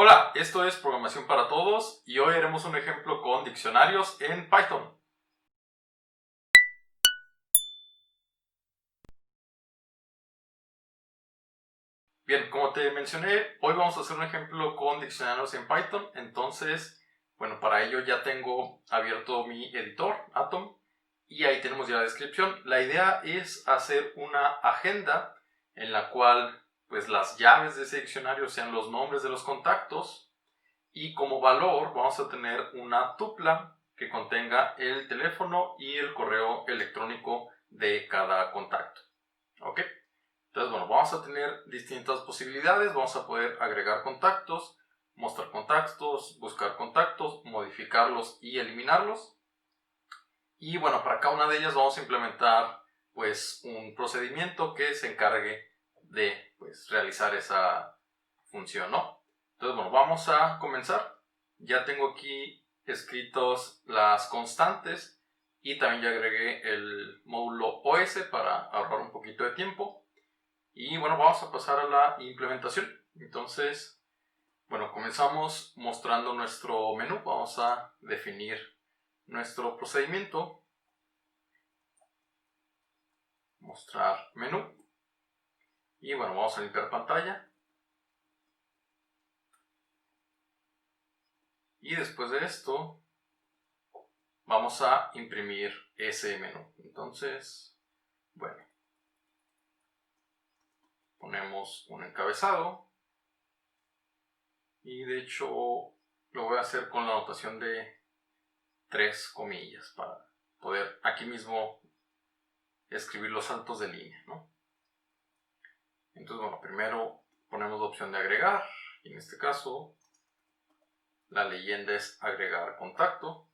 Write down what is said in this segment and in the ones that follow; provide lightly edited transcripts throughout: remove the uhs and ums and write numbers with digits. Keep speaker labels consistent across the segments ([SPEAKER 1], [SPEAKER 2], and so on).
[SPEAKER 1] Hola, esto es Programación para Todos y hoy haremos un ejemplo con diccionarios en Python. Bien, como te mencioné, hoy vamos a hacer un ejemplo con diccionarios en Python. Entonces, bueno, para ello ya tengo abierto mi editor, Atom, y ahí tenemos ya la descripción. La idea es hacer una agenda en la cual pues las llaves de ese diccionario sean los nombres de los contactos y como valor vamos a tener una tupla que contenga el teléfono y el correo electrónico de cada contacto. ¿Ok? Entonces, bueno, vamos a tener distintas posibilidades. Vamos a poder agregar contactos, mostrar contactos, buscar contactos, modificarlos y eliminarlos. Y bueno, para cada una de ellas vamos a implementar pues un procedimiento que se encargue de pues realizar esa función, ¿no? Entonces, bueno, vamos a comenzar. Ya tengo aquí escritos las constantes y también ya agregué el módulo OS para ahorrar un poquito de tiempo. Y bueno, vamos a pasar a la implementación. Entonces, bueno, comenzamos mostrando nuestro menú. Vamos a definir nuestro procedimiento. Mostrar menú. Y bueno, vamos a limpiar pantalla. Y después de esto, vamos a imprimir ese menú. Entonces, bueno, ponemos un encabezado. Y de hecho, lo voy a hacer con la notación de 3 comillas para poder aquí mismo escribir los saltos de línea, ¿no? Entonces, bueno, primero ponemos la opción de agregar. Y en este caso, la leyenda es agregar contacto.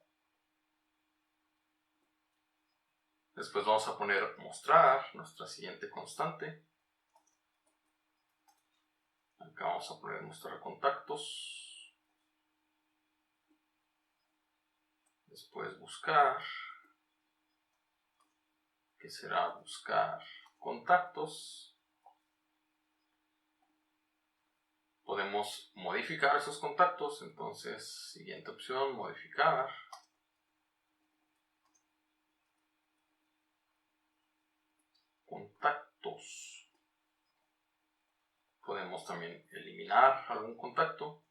[SPEAKER 1] Después vamos a poner mostrar, nuestra siguiente constante. Acá vamos a poner mostrar contactos. Después buscar, que será buscar contactos. Podemos modificar esos contactos, entonces siguiente opción, modificar. Contactos. Podemos también eliminar algún contacto.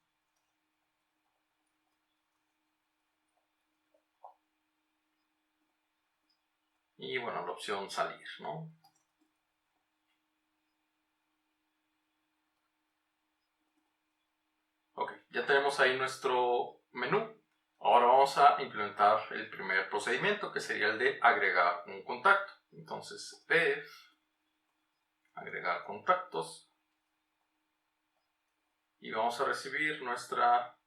[SPEAKER 1] Y bueno, la opción salir, ¿no? Ok, ya tenemos ahí nuestro menú. Ahora vamos a implementar el primer procedimiento, que sería el de agregar un contacto. Entonces, def agregar contactos. Y vamos a recibir nuestra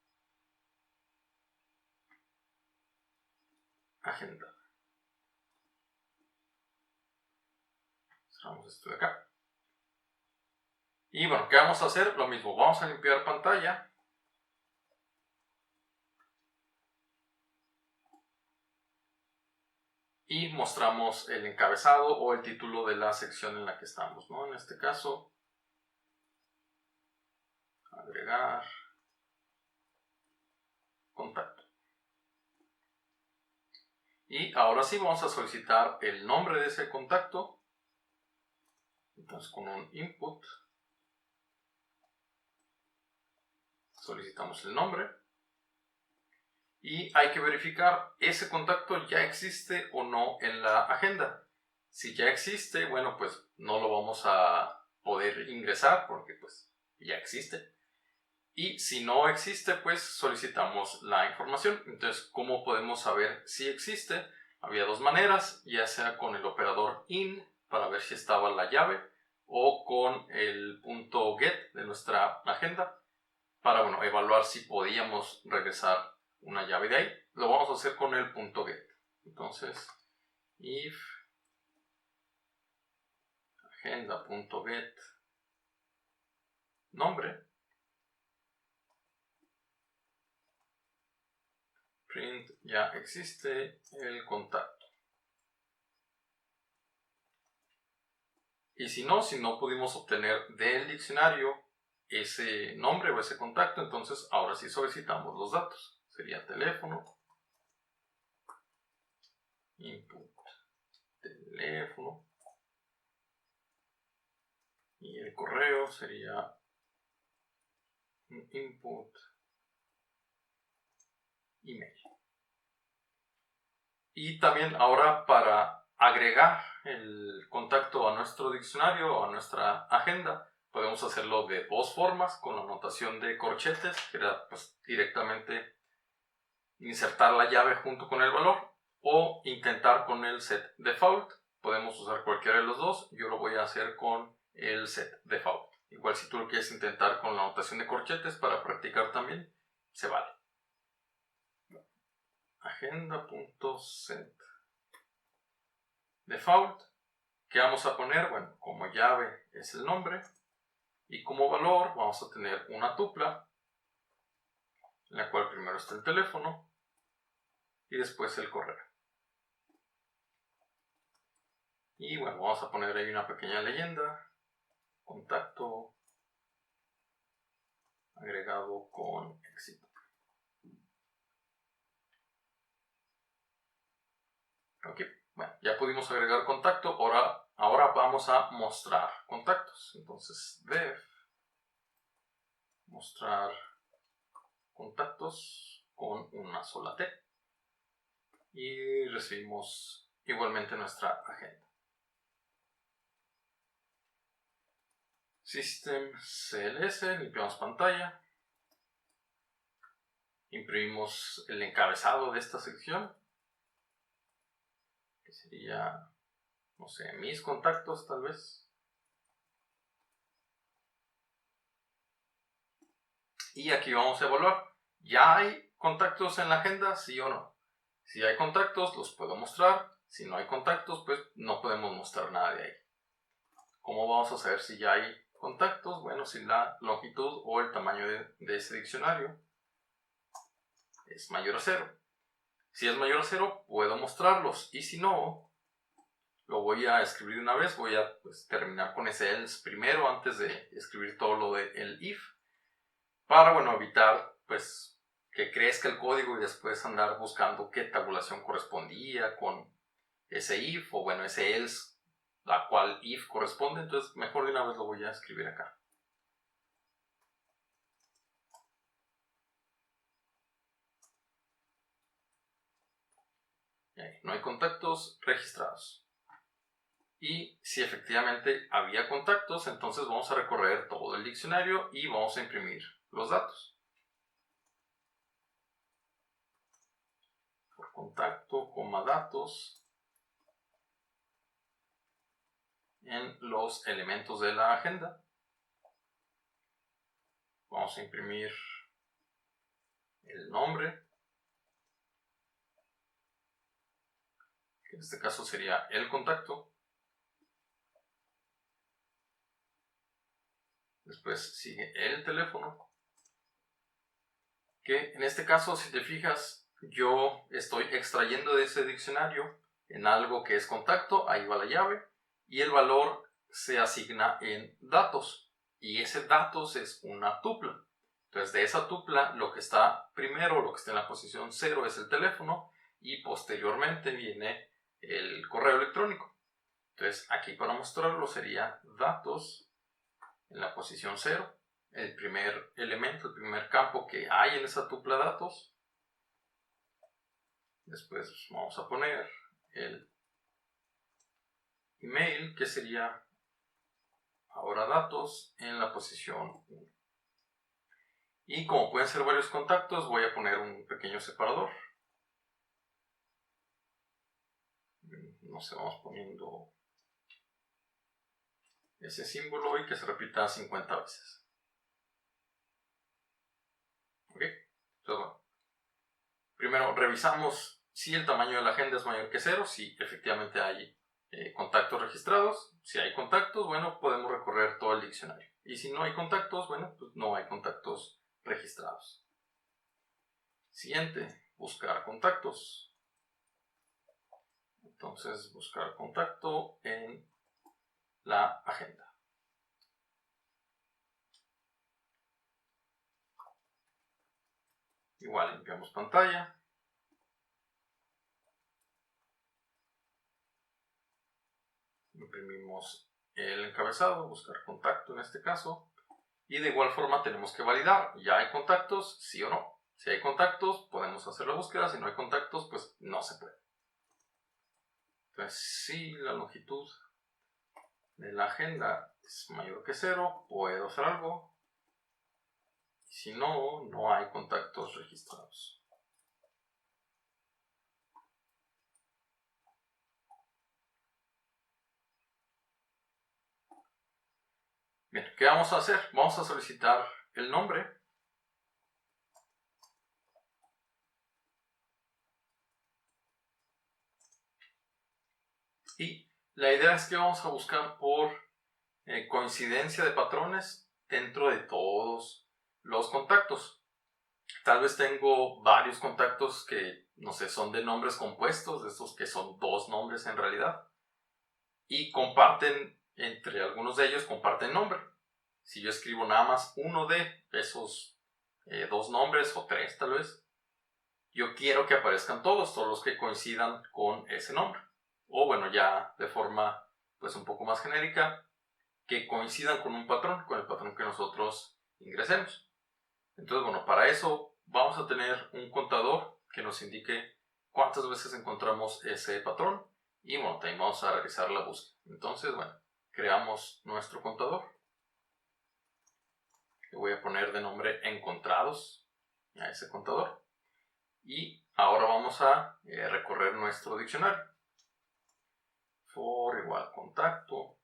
[SPEAKER 1] agenda. Cerramos esto de acá. Y bueno, ¿qué vamos a hacer? Lo mismo, vamos a limpiar pantalla. Y mostramos el encabezado o el título de la sección en la que estamos, ¿no? En este caso, agregar contacto. Y ahora sí vamos a solicitar el nombre de ese contacto. Entonces con un input solicitamos el nombre. Y hay que verificar ese contacto ya existe o no en la agenda. Si ya existe, bueno, pues no lo vamos a poder ingresar porque pues ya existe. Y si no existe, pues solicitamos la información. Entonces, ¿cómo podemos saber si existe? Había dos maneras, ya sea con el operador in para ver si estaba la llave o con el punto get de nuestra agenda para bueno, evaluar si podíamos regresar una llave de ahí. Lo vamos a hacer con el punto get. Entonces, if agenda.get nombre print ya existe el contacto. Y si no pudimos obtener del diccionario ese nombre o ese contacto, entonces ahora sí solicitamos los datos. Sería teléfono, input, teléfono, y el correo sería input, email. Y también ahora para agregar el contacto a nuestro diccionario o a nuestra agenda, podemos hacerlo de dos formas, con la notación de corchetes, que era pues, directamente insertar la llave junto con el valor, o intentar con el set default. Podemos usar cualquiera de los dos. Yo lo voy a hacer con el set default. Igual si tú lo quieres intentar con la notación de corchetes para practicar también, se vale. Agenda.set default. ¿Qué vamos a poner? Bueno, como llave es el nombre y como valor vamos a tener una tupla en la cual primero está el teléfono y después el correo. Y bueno, vamos a poner ahí una pequeña leyenda. Contacto agregado con éxito. Ok, bueno, ya pudimos agregar contacto. Ahora vamos a mostrar contactos. Entonces, def mostrar contactos con una sola T. Y recibimos igualmente nuestra agenda. System CLS, limpiamos pantalla. Imprimimos el encabezado de esta sección, que sería, no sé, mis contactos tal vez. Y aquí vamos a evaluar. ¿Ya hay contactos en la agenda? ¿Sí o no? Si hay contactos, los puedo mostrar. Si no hay contactos, pues no podemos mostrar nada de ahí. ¿Cómo vamos a saber si ya hay contactos? Bueno, si la longitud o el tamaño de ese diccionario es mayor a 0. Si es mayor a 0, puedo mostrarlos. Y si no, lo voy a escribir una vez. Voy a terminar con ese else primero antes de escribir todo lo del if. Para, bueno, evitar, pues, que crezca el código y después andar buscando qué tabulación correspondía con ese if o, bueno, ese else a cual if corresponde. Entonces, mejor de una vez lo voy a escribir acá. Y ahí, no hay contactos registrados. Y si efectivamente había contactos, entonces vamos a recorrer todo el diccionario y vamos a imprimir los datos. Por contacto, datos en los elementos de la agenda. Vamos a imprimir el nombre, que en este caso sería el contacto. Después sigue el teléfono, que en este caso, si te fijas, yo estoy extrayendo de ese diccionario en algo que es contacto, ahí va la llave, y el valor se asigna en datos, y ese datos es una tupla. Entonces, de esa tupla, lo que está primero, lo que está en la posición 0 es el teléfono, y posteriormente viene el correo electrónico. Entonces, aquí para mostrarlo sería datos en la posición 0, el primer elemento, el primer campo que hay en esa tupla datos. Después vamos a poner el email, que sería ahora datos en la posición 1. Y como pueden ser varios contactos, voy a poner un pequeño separador. No sé, vamos poniendo ese símbolo y que se repita 50 veces. ¿Ok? Entonces, bueno, primero revisamos si el tamaño de la agenda es mayor que 0, si efectivamente hay contactos registrados. Si hay contactos, bueno, podemos recorrer todo el diccionario. Y si no hay contactos, bueno, pues no hay contactos registrados. Siguiente, buscar contactos. Entonces, buscar contacto en la agenda. igual limpiamos pantalla. Imprimimos el encabezado, buscar contacto en este caso. Y de igual forma tenemos que validar, ¿ya hay contactos? ¿Sí o no? Si hay contactos, podemos hacer la búsqueda. Si no hay contactos, pues no se puede. Entonces, si la longitud de la agenda es mayor que 0, puedo hacer algo. Y si no, no hay contactos registrados. Bien, ¿qué vamos a hacer? Vamos a solicitar el nombre. Y la idea es que vamos a buscar por coincidencia de patrones dentro de todos los contactos. Tal vez tengo varios contactos que, no sé, son de nombres compuestos, de estos que son dos nombres en realidad. Y comparten, entre algunos de ellos, comparten nombre. Si yo escribo nada más uno de esos dos nombres, o tres tal vez, yo quiero que aparezcan todos los que coincidan con ese nombre. O bueno, ya de forma pues un poco más genérica, que coincidan con un patrón, con el patrón que nosotros ingresemos. Entonces, bueno, para eso vamos a tener un contador que nos indique cuántas veces encontramos ese patrón y bueno, también vamos a realizar la búsqueda. Entonces, bueno, creamos nuestro contador. Le voy a poner de nombre encontrados a ese contador. Y ahora vamos a recorrer nuestro diccionario. For igual contacto,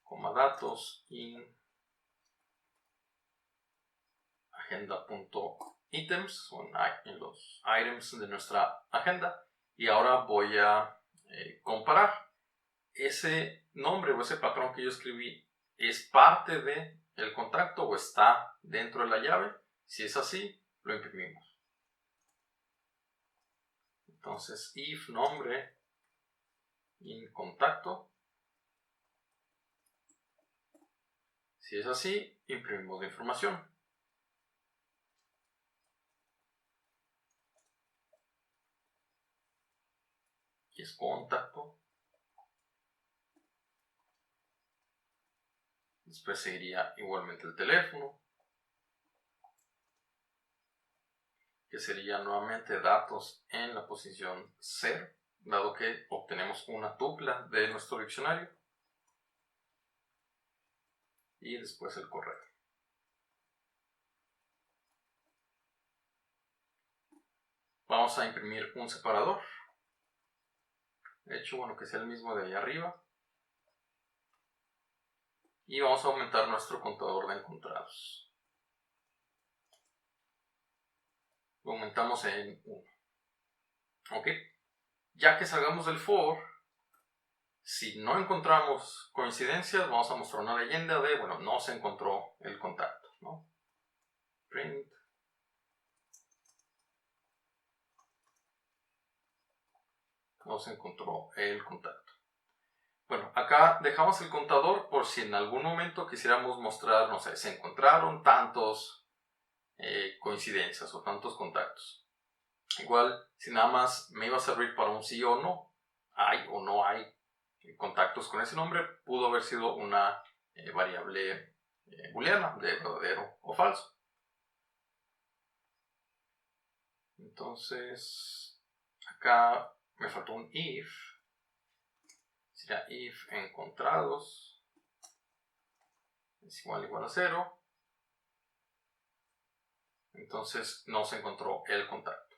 [SPEAKER 1] coma datos, in agenda.items, son en los items de nuestra agenda. Y ahora voy a comparar ese nombre o ese patrón que yo escribí, ¿es parte de el contacto o está dentro de la llave? Si es así, lo imprimimos. Entonces, if nombre in contacto. Si es así, imprimimos la información. Aquí es contacto. Después seguiría igualmente el teléfono, que sería nuevamente datos en la posición 0, dado que obtenemos una tupla de nuestro diccionario. Y después el correo. Vamos a imprimir un separador. De hecho, bueno, que sea el mismo de ahí arriba. Y vamos a aumentar nuestro contador de encontrados. Lo aumentamos en 1. Ok. Ya que salgamos del for, si no encontramos coincidencias, vamos a mostrar una leyenda de, bueno, no se encontró el contacto, ¿no? Print. No se encontró el contacto. Bueno, acá dejamos el contador por si en algún momento quisiéramos mostrar, no sé, se encontraron tantos coincidencias o tantos contactos. Igual, si nada más me iba a servir para un sí o no, hay o no hay contactos con ese nombre, pudo haber sido una variable booleana de verdadero o falso. Entonces, acá me faltó un if. Sería if encontrados es igual a 0. Entonces no se encontró el contacto.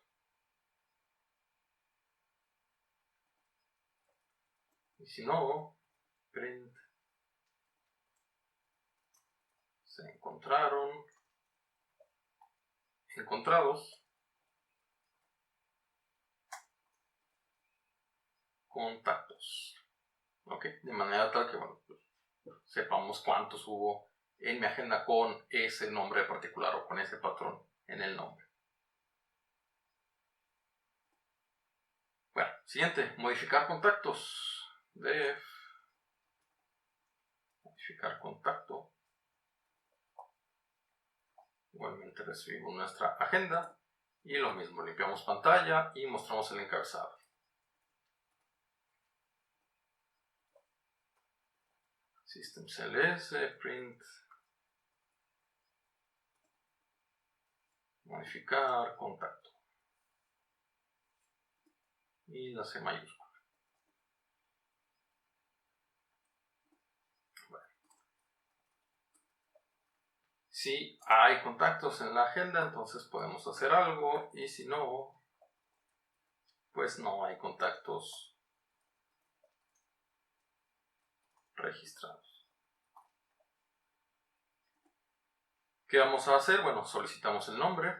[SPEAKER 1] Y si no, print se encontraron encontrados contactos. ¿Ok? De manera tal que, bueno, pues, sepamos cuántos hubo en mi agenda con ese nombre particular o con ese patrón en el nombre. Bueno, siguiente, modificar contactos. Def modificar contacto. Igualmente recibimos nuestra agenda y lo mismo, limpiamos pantalla y mostramos el encabezado. System CLS, print, modificar, contacto y la C mayúscula. Bueno. Si hay contactos en la agenda, entonces podemos hacer algo, y si no, pues no hay contactos registrados. ¿Qué vamos a hacer? Bueno, solicitamos el nombre.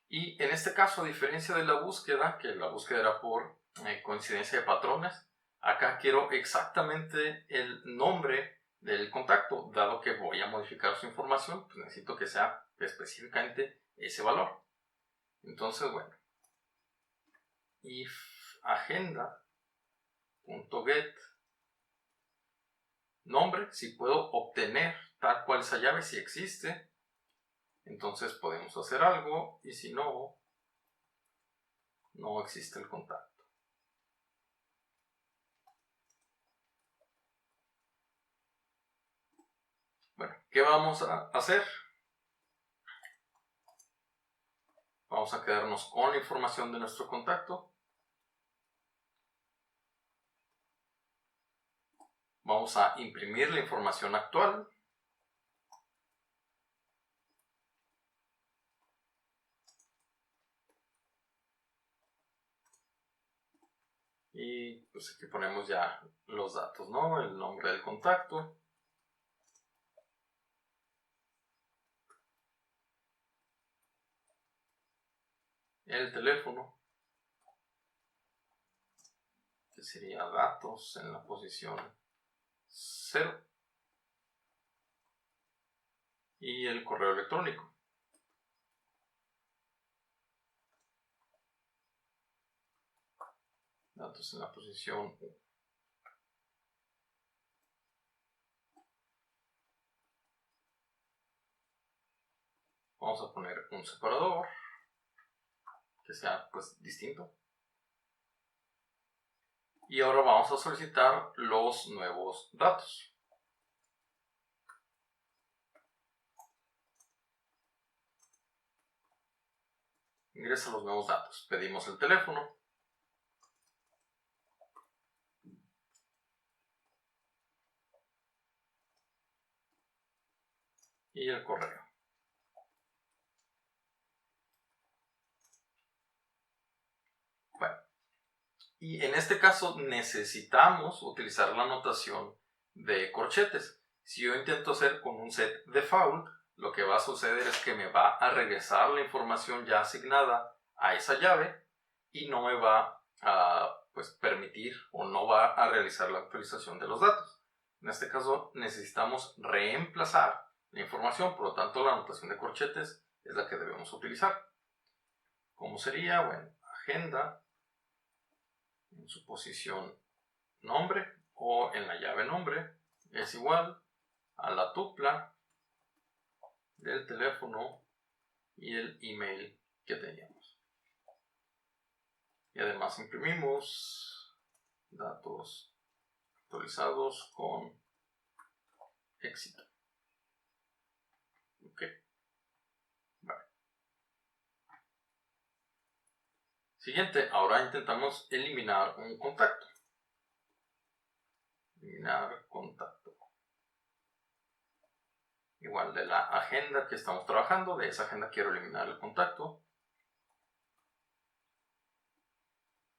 [SPEAKER 1] Y en este caso, a diferencia de la búsqueda, que la búsqueda era por coincidencia de patrones, acá quiero exactamente el nombre del contacto. Dado que voy a modificar su información, pues necesito que sea específicamente ese valor. Entonces, bueno, if agenda.get nombre, si puedo obtener tal cual esa llave, si existe, entonces podemos hacer algo, y si no, no existe el contacto. Bueno, ¿qué vamos a hacer? Vamos a quedarnos con la información de nuestro contacto. Vamos a imprimir la información actual. Y pues aquí ponemos ya los datos, ¿no? El nombre del contacto. El teléfono, que sería datos en la posición 0. Y el correo electrónico. Datos en la posición 1. Vamos a poner un separador que sea pues distinto. Y ahora vamos a solicitar los nuevos datos. Ingresa los nuevos datos. Pedimos el teléfono. Y el correo. Bueno, y en este caso necesitamos utilizar la notación de corchetes. Si yo intento hacer con un set default, lo que va a suceder es que me va a regresar la información ya asignada a esa llave y no me va a pues, permitir o no va a realizar la actualización de los datos. En este caso necesitamos reemplazar la información, por lo tanto la notación de corchetes es la que debemos utilizar. ¿Cómo sería? Bueno, agenda en su posición nombre o en la llave nombre es igual a la tupla del teléfono y el email que teníamos. Y además imprimimos datos actualizados con éxito. Ok. Vale. Siguiente, ahora intentamos eliminar un contacto. Eliminar contacto. Igual de la agenda que estamos trabajando, de esa agenda quiero eliminar el contacto.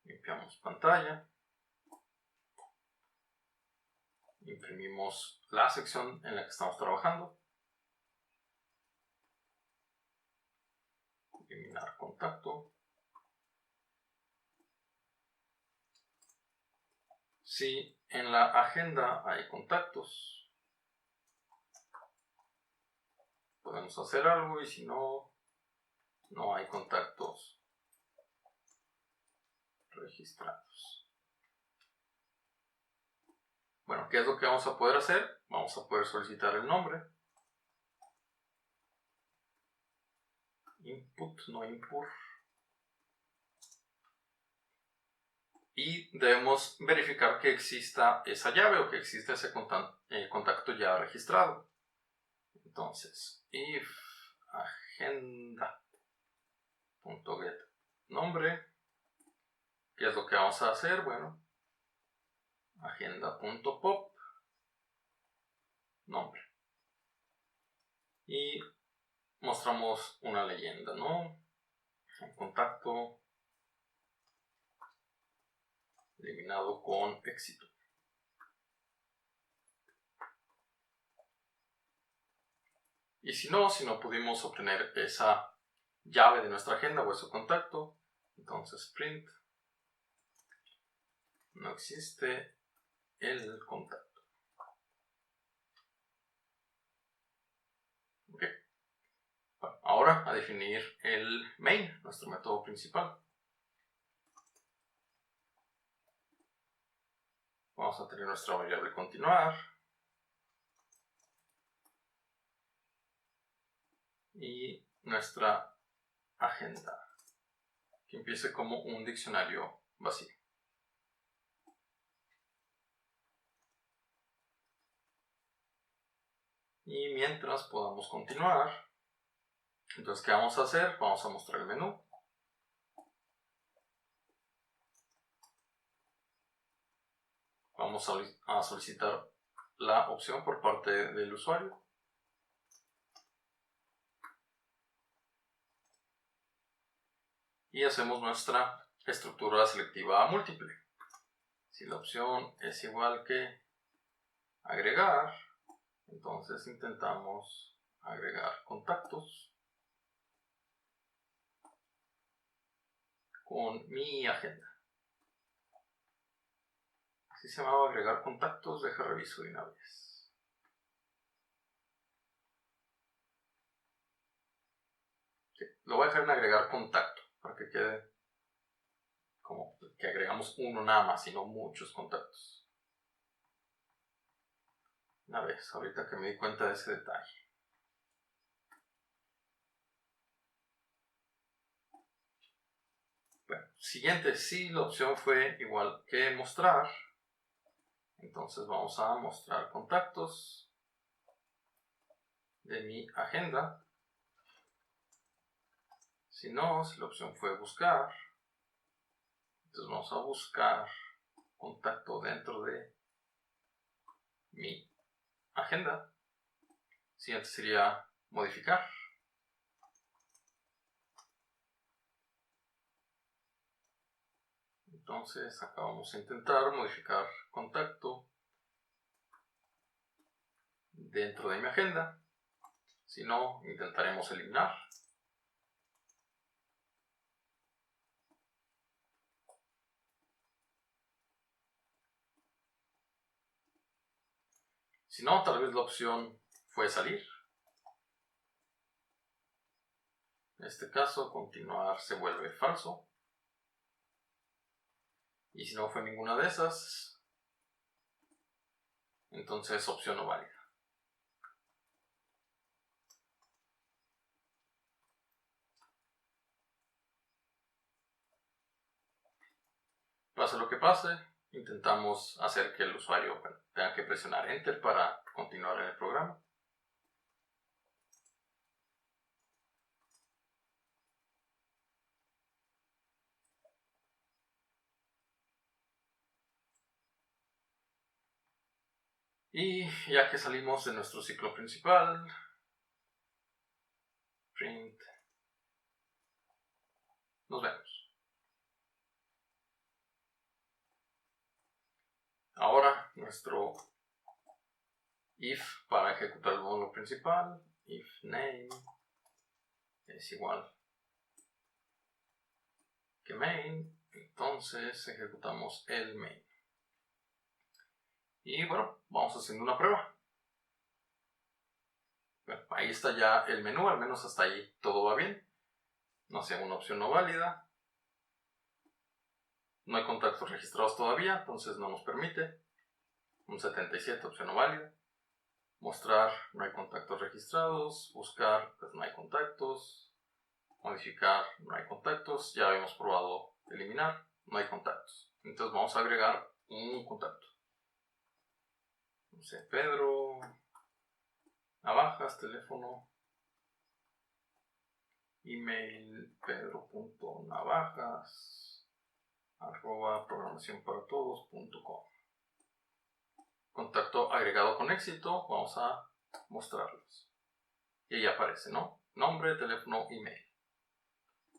[SPEAKER 1] Limpiamos pantalla. Imprimimos la sección en la que estamos trabajando. Eliminar contacto. Si en la agenda hay contactos, podemos hacer algo, y si no, no hay contactos registrados. Bueno, ¿qué es lo que vamos a poder hacer? Vamos a poder solicitar el nombre. Input, no import. Y debemos verificar que exista esa llave o que exista ese contacto ya registrado. Entonces, if agenda.get nombre, ¿qué es lo que vamos a hacer? Bueno, agenda.pop nombre. Y mostramos una leyenda, ¿no? Un contacto eliminado con éxito. Y si no pudimos obtener esa llave de nuestra agenda o ese contacto, entonces print no existe el contacto. Ok. Bueno, ahora a definir el main, nuestro método principal. Vamos a tener nuestra variable continuar. Y nuestra agenda, que empiece como un diccionario vacío. Y mientras podamos continuar, entonces, ¿qué vamos a hacer? Vamos a mostrar el menú. Vamos a solicitar la opción por parte del usuario. Y hacemos nuestra estructura selectiva múltiple. Si la opción es igual que agregar, entonces intentamos agregar contactos con mi agenda. Así se llamaba agregar contactos, deja reviso de una vez. Sí, lo voy a dejar en agregar contacto para que quede como que agregamos uno nada más y no muchos contactos. Una vez, ahorita que me di cuenta de ese detalle. Bueno, siguiente, si la opción fue igual que mostrar, entonces vamos a mostrar contactos de mi agenda. Si no, si la opción fue buscar, entonces vamos a buscar contacto dentro de mi agenda. Siguiente sería modificar. Entonces acá vamos a intentar modificar contacto dentro de mi agenda. Si no, intentaremos eliminar. Si no, tal vez la opción fue salir. En este caso, continuar se vuelve falso. Y si no fue ninguna de esas, entonces opción no válida. Pase lo que pase, intentamos hacer que el usuario tenga que presionar Enter para continuar en el programa. Y ya que salimos de nuestro ciclo principal, print, nos vemos. Ahora nuestro if para ejecutar el módulo principal, if name es igual que main, entonces ejecutamos el main. Y bueno, vamos haciendo una prueba. Bueno, ahí está ya el menú, al menos hasta ahí todo va bien. No sea una opción no válida. No hay contactos registrados todavía, entonces no nos permite. un 77, opción no válida. Mostrar, no hay contactos registrados. Buscar, pues no hay contactos. Modificar, no hay contactos. Ya habíamos probado eliminar, no hay contactos. Entonces vamos a agregar un contacto. No sé, Pedro Navajas, teléfono, email pedro.navajas@programacionparatodos.com. Contacto agregado con éxito. Vamos a mostrarlos. Y ahí aparece, ¿no? Nombre, teléfono, email.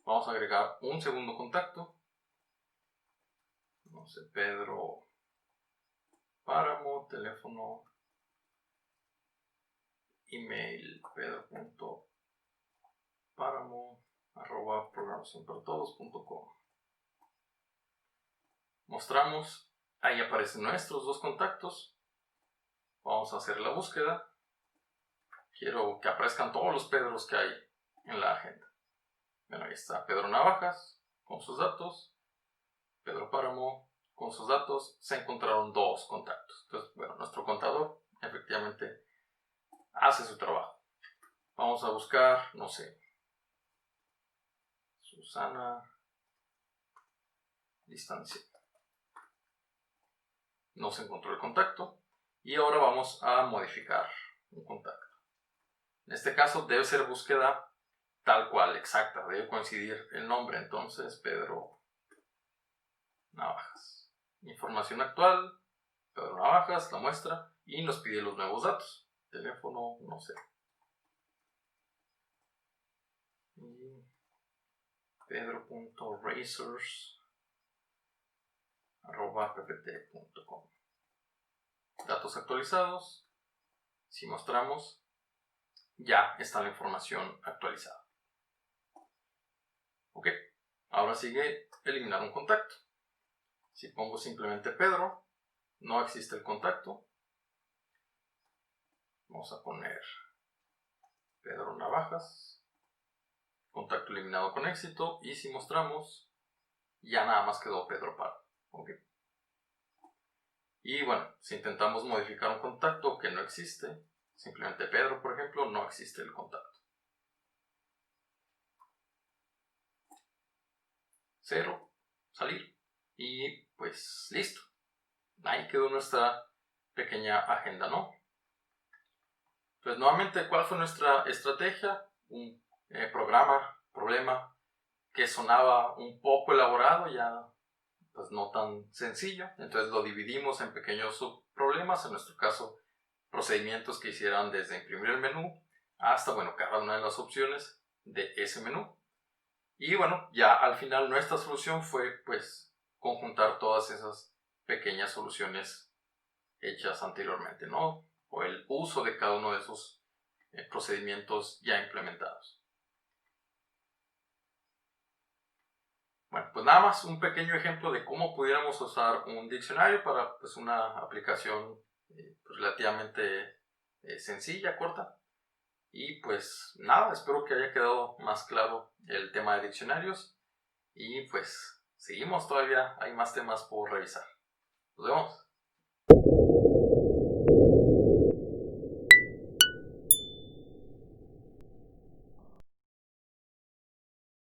[SPEAKER 1] Vamos a agregar un segundo contacto. No sé, Pedro Páramo, teléfono, email pedro.páramo@programacionparatodos.com. Mostramos, ahí aparecen nuestros dos contactos. Vamos a hacer la búsqueda. Quiero que aparezcan todos los Pedros que hay en la agenda. Bueno, ahí está Pedro Navajas con sus datos, Pedro Páramo con sus datos. Se encontraron dos contactos. Entonces, bueno, nuestro contador efectivamente hace su trabajo. Vamos a buscar, no sé, Susana Distancia. No se encontró el contacto. Y ahora vamos a modificar un contacto. En este caso debe ser búsqueda tal cual, exacta. Debe coincidir el nombre. Entonces, Pedro Navajas. Información actual. Pedro Navajas, la muestra. Y nos pide los nuevos datos. Teléfono, no sé. Y pedro.razors@ppt.com. Datos actualizados. Si mostramos, ya está la información actualizada. Ok, ahora sigue eliminar un contacto. Si pongo simplemente Pedro, no existe el contacto. Vamos a poner Pedro Navajas, contacto eliminado con éxito. Y si mostramos, ya nada más quedó Pedro Páramo. Ok. Y bueno, si intentamos modificar un contacto que no existe, simplemente Pedro, por ejemplo, no existe el contacto. 0, salir. Y pues listo. Ahí quedó nuestra pequeña agenda, ¿no? Pues nuevamente, ¿cuál fue nuestra estrategia? Un problema que sonaba un poco elaborado, ya pues no tan sencillo. Entonces lo dividimos en pequeños subproblemas, en nuestro caso procedimientos que hicieran desde imprimir el menú hasta, bueno, cada una de las opciones de ese menú. Y bueno, ya al final nuestra solución fue pues conjuntar todas esas pequeñas soluciones hechas anteriormente, ¿no? O el uso de cada uno de esos procedimientos ya implementados. Bueno, pues nada más un pequeño ejemplo de cómo pudiéramos usar un diccionario para pues una aplicación relativamente sencilla, corta. Y pues nada, espero que haya quedado más claro el tema de diccionarios. Y pues seguimos, todavía hay más temas por revisar. Nos vemos.